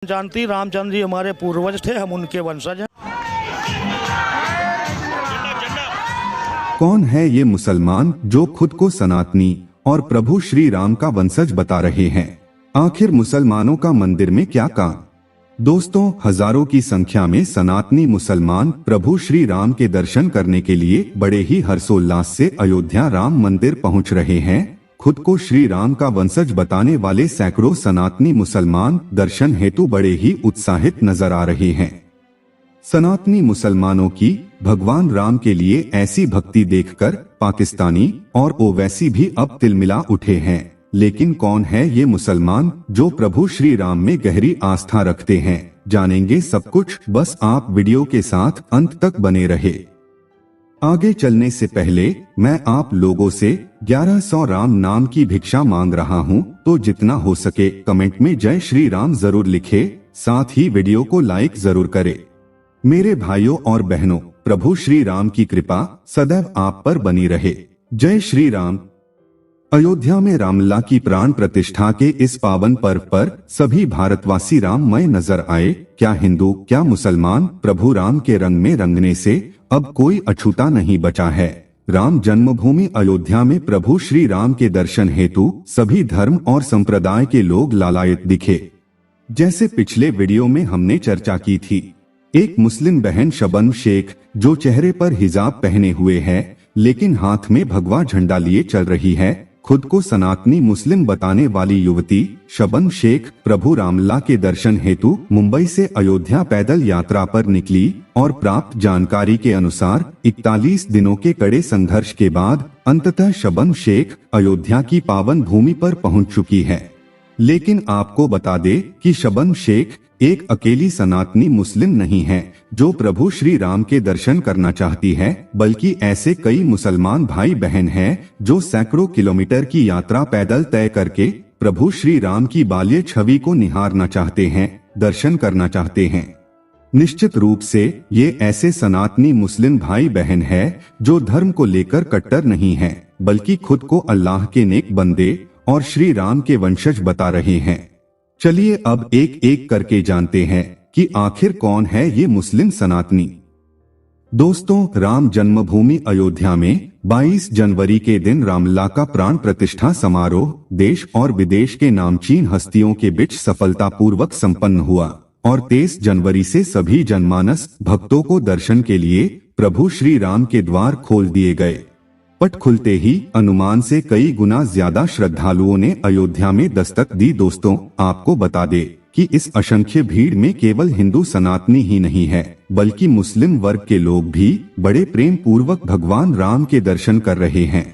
जानती रामचंद्र जी हमारे पूर्वज थे, हम उनके वंशज हैं। कौन है ये मुसलमान जो खुद को सनातनी और प्रभु श्री राम का वंशज बता रहे हैं? आखिर मुसलमानों का मंदिर में क्या काम? दोस्तों, हजारों की संख्या में सनातनी मुसलमान प्रभु श्री राम के दर्शन करने के लिए बड़े ही हर्षोल्लास से अयोध्या राम मंदिर पहुंच रहे हैं। खुद को श्री राम का वंशज बताने वाले सैकड़ों सनातनी मुसलमान दर्शन हेतु बड़े ही उत्साहित नजर आ रहे हैं। सनातनी मुसलमानों की भगवान राम के लिए ऐसी भक्ति देखकर पाकिस्तानी और ओवैसी भी अब तिलमिला उठे हैं। लेकिन कौन है ये मुसलमान जो प्रभु श्री राम में गहरी आस्था रखते हैं? जानेंगे सब कुछ, बस आप वीडियो के साथ अंत तक बने रहे। आगे चलने से पहले मैं आप लोगों से 1100 राम नाम की भिक्षा मांग रहा हूं, तो जितना हो सके कमेंट में जय श्री राम जरूर लिखे, साथ ही वीडियो को लाइक जरूर करें। मेरे भाइयों और बहनों, प्रभु श्री राम की कृपा सदैव आप पर बनी रहे। जय श्री राम। अयोध्या में रामलला की प्राण प्रतिष्ठा के इस पावन पर्व पर सभी भारतवासी राममय नजर आए। क्या हिंदू, क्या मुसलमान, प्रभु राम के रंग में रंगने से अब कोई अछूता नहीं बचा है। राम जन्मभूमि अयोध्या में प्रभु श्री राम के दर्शन हेतु सभी धर्म और संप्रदाय के लोग लालायित दिखे। जैसे पिछले वीडियो में हमने चर्चा की थी, एक मुस्लिम बहन शबनम शेख जो चेहरे पर हिजाब पहने हुए है लेकिन हाथ में भगवा झंडा लिए चल रही है, खुद को सनातनी मुस्लिम बताने वाली युवती शबनम शेख प्रभु रामलला के दर्शन हेतु मुंबई से अयोध्या पैदल यात्रा पर निकली और प्राप्त जानकारी के अनुसार 41 दिनों के कड़े संघर्ष के बाद अंततः शबनम शेख अयोध्या की पावन भूमि पर पहुंच चुकी है। लेकिन आपको बता दे कि शबनम शेख एक अकेली सनातनी मुस्लिम नहीं है जो प्रभु श्री राम के दर्शन करना चाहती है, बल्कि ऐसे कई मुसलमान भाई बहन हैं जो सैकड़ों किलोमीटर की यात्रा पैदल तय करके प्रभु श्री राम की बाल्य छवि को निहारना चाहते हैं, दर्शन करना चाहते हैं। निश्चित रूप से ये ऐसे सनातनी मुस्लिम भाई बहन है जो धर्म को लेकर कट्टर नहीं है, बल्कि खुद को अल्लाह के नेक बंदे और श्री राम के वंशज बता रहे हैं। चलिए अब एक एक करके जानते हैं कि आखिर कौन है ये मुस्लिम सनातनी। दोस्तों, राम जन्मभूमि अयोध्या में 22 जनवरी के दिन रामलला का प्राण प्रतिष्ठा समारोह देश और विदेश के नामचीन हस्तियों के बीच सफलतापूर्वक संपन्न हुआ और 23 जनवरी से सभी जनमानस भक्तों को दर्शन के लिए प्रभु श्री राम के द्वार खोल दिए गए। पट खुलते ही अनुमान से कई गुना ज्यादा श्रद्धालुओं ने अयोध्या में दस्तक दी। दोस्तों, आपको बता दे कि इस असंख्य भीड़ में केवल हिंदू सनातनी ही नहीं है, बल्कि मुस्लिम वर्ग के लोग भी बड़े प्रेम पूर्वक भगवान राम के दर्शन कर रहे हैं।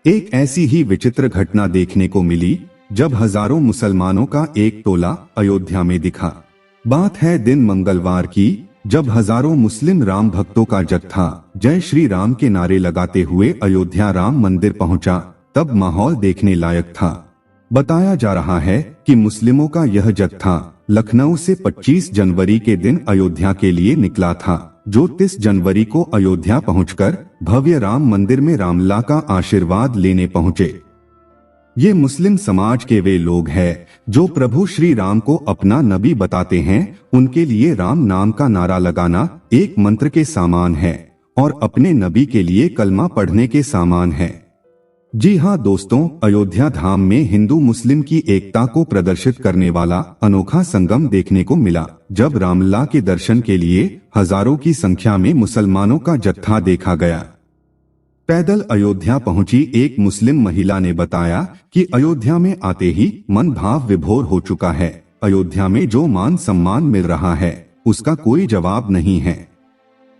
एक ऐसी ही विचित्र घटना देखने को मिली जब हजारों मुसलमानों का एक टोला अयोध्या में दिखा। बात है दिन मंगलवार की, जब हजारों मुस्लिम राम भक्तों का जत्था जय श्री राम के नारे लगाते हुए अयोध्या राम मंदिर पहुंचा। तब माहौल देखने लायक था। बताया जा रहा है कि मुस्लिमों का यह जत्था लखनऊ से 25 जनवरी के दिन अयोध्या के लिए निकला था, जो 30 जनवरी को अयोध्या पहुंचकर भव्य राम मंदिर में रामलला का आशीर्वाद लेने पहुंचे। ये मुस्लिम समाज के वे लोग हैं जो प्रभु श्री राम को अपना नबी बताते हैं। उनके लिए राम नाम का नारा लगाना एक मंत्र के समान है और अपने नबी के लिए कलमा पढ़ने के समान है। जी हाँ दोस्तों, अयोध्या धाम में हिंदू मुस्लिम की एकता को प्रदर्शित करने वाला अनोखा संगम देखने को मिला, जब रामलला के दर्शन के लिए हजारों की संख्या में मुसलमानों का जत्था देखा गया। पैदल अयोध्या पहुंची एक मुस्लिम महिला ने बताया कि अयोध्या में आते ही मन भाव विभोर हो चुका है। अयोध्या में जो मान सम्मान मिल रहा है उसका कोई जवाब नहीं है।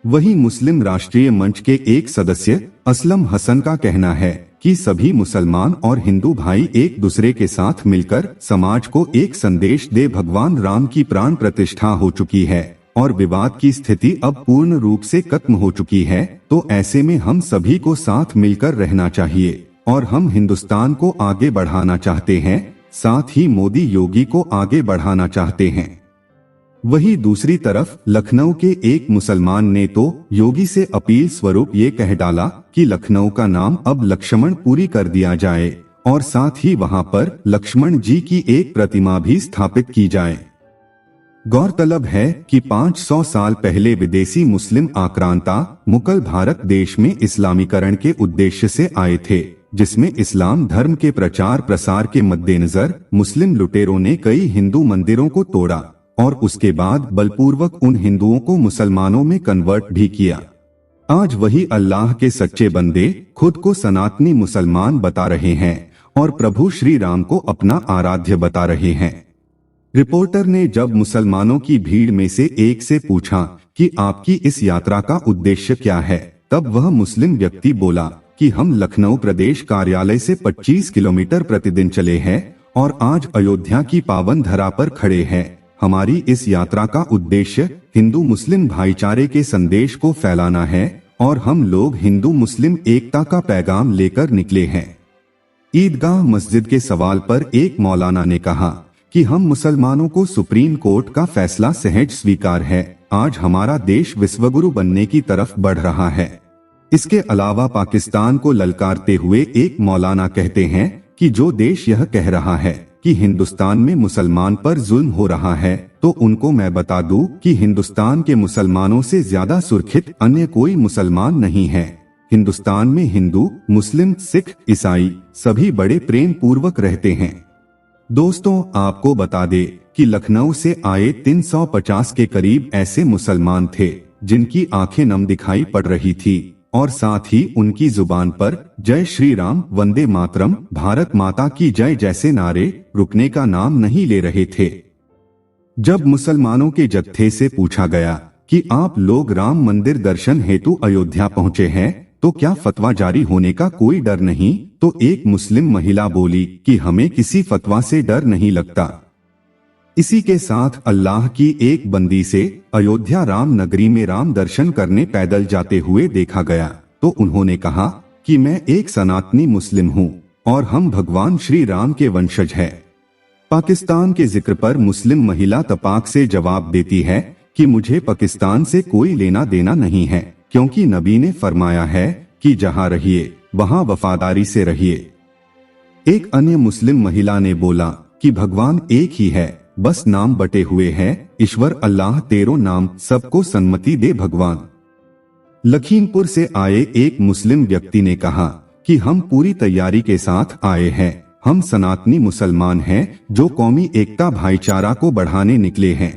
वहीं मुस्लिम राष्ट्रीय मंच के एक सदस्य असलम हसन का कहना है कि सभी मुसलमान और हिंदू भाई एक दूसरे के साथ मिलकर समाज को एक संदेश दे। भगवान राम की प्राण प्रतिष्ठा हो चुकी है और विवाद की स्थिति अब पूर्ण रूप से खत्म हो चुकी है, तो ऐसे में हम सभी को साथ मिलकर रहना चाहिए और हम हिंदुस्तान को आगे बढ़ाना चाहते हैं, साथ ही मोदी योगी को आगे बढ़ाना चाहते हैं। वहीं दूसरी तरफ लखनऊ के एक मुसलमान ने तो योगी से अपील स्वरूप ये कह डाला कि लखनऊ का नाम अब लक्ष्मणपुरी कर दिया जाए और साथ ही वहां पर लक्ष्मण जी की एक प्रतिमा भी स्थापित की जाए। गौरतलब है कि 500 साल पहले विदेशी मुस्लिम आक्रांता मुगल भारत देश में इस्लामीकरण के उद्देश्य से आए थे, जिसमें इस्लाम धर्म के प्रचार प्रसार के मद्देनजर मुस्लिम लुटेरों ने कई हिंदू मंदिरों को तोड़ा और उसके बाद बलपूर्वक उन हिंदुओं को मुसलमानों में कन्वर्ट भी किया। आज वही अल्लाह के सच्चे बंदे खुद को सनातनी मुसलमान बता रहे हैं और प्रभु श्री राम को अपना आराध्य बता रहे हैं। रिपोर्टर ने जब मुसलमानों की भीड़ में से एक से पूछा कि आपकी इस यात्रा का उद्देश्य क्या है, तब वह मुस्लिम व्यक्ति बोला कि हम लखनऊ प्रदेश कार्यालय से 25 किलोमीटर प्रतिदिन चले हैं और आज अयोध्या की पावन धरा पर खड़े हैं। हमारी इस यात्रा का उद्देश्य हिंदू मुस्लिम भाईचारे के संदेश को फैलाना है और हम लोग हिंदू मुस्लिम एकता का पैगाम लेकर निकले हैं। ईदगाह मस्जिद के सवाल पर एक मौलाना ने कहा कि हम मुसलमानों को सुप्रीम कोर्ट का फैसला सहज स्वीकार है। आज हमारा देश विश्वगुरु बनने की तरफ बढ़ रहा है। इसके अलावा पाकिस्तान को ललकारते हुए एक मौलाना कहते हैं कि जो देश यह कह रहा है कि हिंदुस्तान में मुसलमान पर जुल्म हो रहा है, तो उनको मैं बता दूं कि हिंदुस्तान के मुसलमानों से ज्यादा सुरक्षित अन्य कोई मुसलमान नहीं है। हिंदुस्तान में हिंदू, मुस्लिम, सिख, ईसाई सभी बड़े प्रेम पूर्वक रहते हैं। दोस्तों, आपको बता दे कि लखनऊ से आए 350 के करीब ऐसे मुसलमान थे जिनकी आंखें नम दिखाई पड़ रही थी और साथ ही उनकी जुबान पर जय श्री राम, वंदे मातरम, भारत माता की जय जैसे नारे रुकने का नाम नहीं ले रहे थे। जब मुसलमानों के जत्थे से पूछा गया कि आप लोग राम मंदिर दर्शन हेतु अयोध्या पहुंचे हैं, तो क्या फतवा जारी होने का कोई डर नहीं? तो एक मुस्लिम महिला बोली कि हमें किसी फतवा से डर नहीं लगता। इसी के साथ अल्लाह की एक बंदी से अयोध्या राम नगरी में राम दर्शन करने पैदल जाते हुए देखा गया, तो उन्होंने कहा कि मैं एक सनातनी मुस्लिम हूँ और हम भगवान श्री राम के वंशज हैं। पाकिस्तान के जिक्र पर मुस्लिम महिला तपाक से जवाब देती है कि मुझे पाकिस्तान से कोई लेना देना नहीं है, क्योंकि नबी ने फरमाया है कि जहाँ रहिए वहाँ वफादारी से रहिए। एक अन्य मुस्लिम महिला ने बोला कि भगवान एक ही है, बस नाम बटे हुए हैं। ईश्वर अल्लाह तेरो नाम, सबको सन्मति दे भगवान। लखीमपुर से आए एक मुस्लिम व्यक्ति ने कहा कि हम पूरी तैयारी के साथ आए हैं। हम सनातनी मुसलमान हैं जो कौमी एकता भाईचारा को बढ़ाने निकले हैं।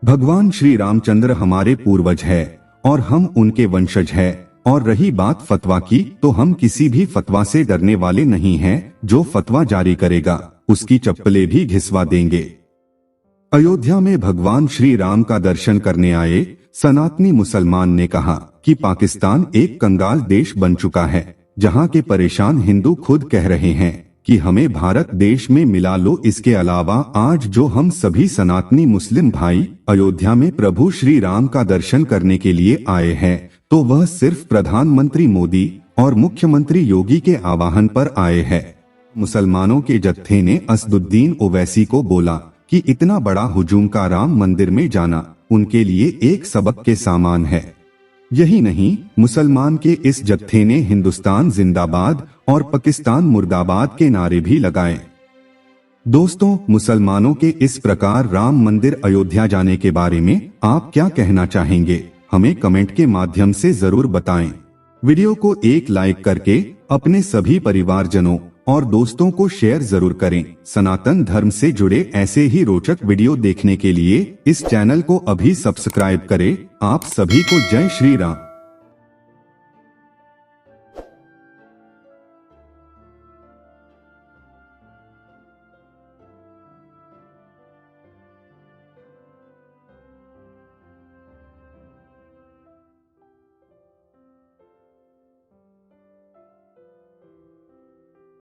भगवान श्री रामचंद्र हमारे पूर्वज है और हम उनके वंशज हैं। और रही बात फतवा की, तो हम किसी भी फतवा से डरने वाले नहीं हैं। जो फतवा जारी करेगा उसकी चप्पलें भी घिसवा देंगे। अयोध्या में भगवान श्री राम का दर्शन करने आए सनातनी मुसलमान ने कहा कि पाकिस्तान एक कंगाल देश बन चुका है, जहां के परेशान हिंदू खुद कह रहे हैं कि हमें भारत देश में मिला लो। इसके अलावा आज जो हम सभी सनातनी मुस्लिम भाई अयोध्या में प्रभु श्री राम का दर्शन करने के लिए आए हैं, तो वह सिर्फ प्रधानमंत्री मोदी और मुख्यमंत्री योगी के आह्वान पर आए हैं। मुसलमानों के जत्थे ने असदुद्दीन ओवैसी को बोला कि इतना बड़ा हुजूम का राम मंदिर में जाना उनके लिए एक सबक के समान है। यही नहीं, मुसलमान के इस जत्थे ने हिंदुस्तान जिंदाबाद और पाकिस्तान मुर्दाबाद के नारे भी लगाए। दोस्तों, मुसलमानों के इस प्रकार राम मंदिर अयोध्या जाने के बारे में आप क्या कहना चाहेंगे? हमें कमेंट के माध्यम से जरूर बताएं। वीडियो को एक लाइक करके अपने सभी परिवारजनों और दोस्तों को शेयर जरूर करें। सनातन धर्म से जुड़े ऐसे ही रोचक वीडियो देखने के लिए इस चैनल को अभी सब्सक्राइब करें। आप सभी को जय श्री राम।